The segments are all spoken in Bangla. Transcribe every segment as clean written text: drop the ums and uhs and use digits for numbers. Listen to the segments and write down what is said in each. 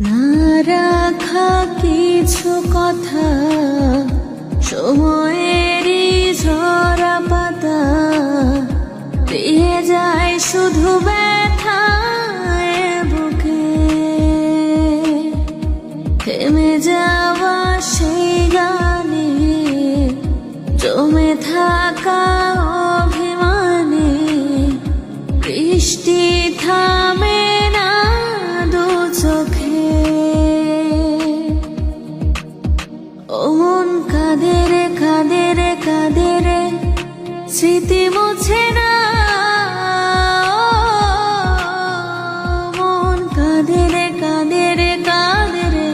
না রাখা কিছু কথা, সময়েরই ঝরা পাতা, দিয়ে যায় শুধু ব্যথায় বুকে। থেমে যাওয়া সেই গানে, জমে থাকা অভিমানে, বৃষ্টি থামে না দু চোখে। ও মন কাঁদে রে কাঁদে রে কাঁদে রে, স্মৃতি মুছে না। মন কাঁদে রে কাঁদে রে কাঁদে রে,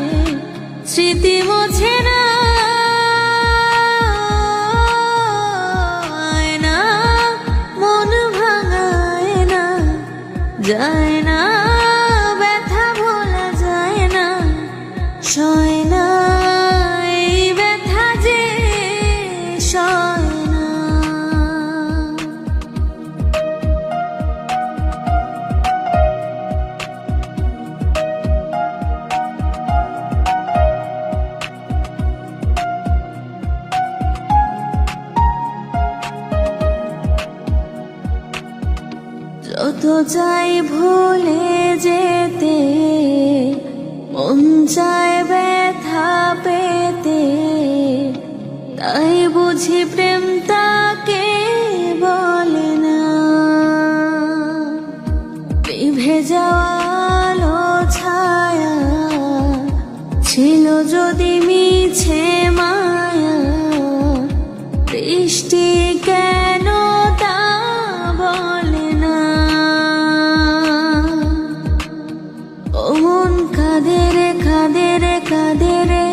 স্মৃতি মুছে না। মন ভাঙায় না, যায় না, ব্যথা ভোলা যায় না, সয় না এই ব্যথা যে সয় না। যত চাই ভুলে যেতে, মন চায় ব্যথা পেতে, তাই বুঝি প্রেম তাকে বলে না। নিভে যাওয়া আলো ছায়া ছিল যদি মিছে মায়া, বৃষ্টি কেন তা বলে না। ও মন কাঁদে রে কাঁদে রে কাঁদে রে,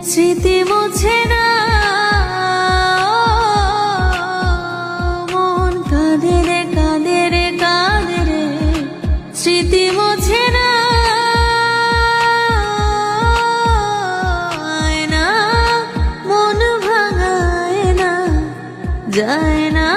স্মৃতি মুছে না। মন কাঁদে রে কাঁদে রে কাঁদে রে, স্মৃতি মুছে না। মন ভাঙায় না, যায় না।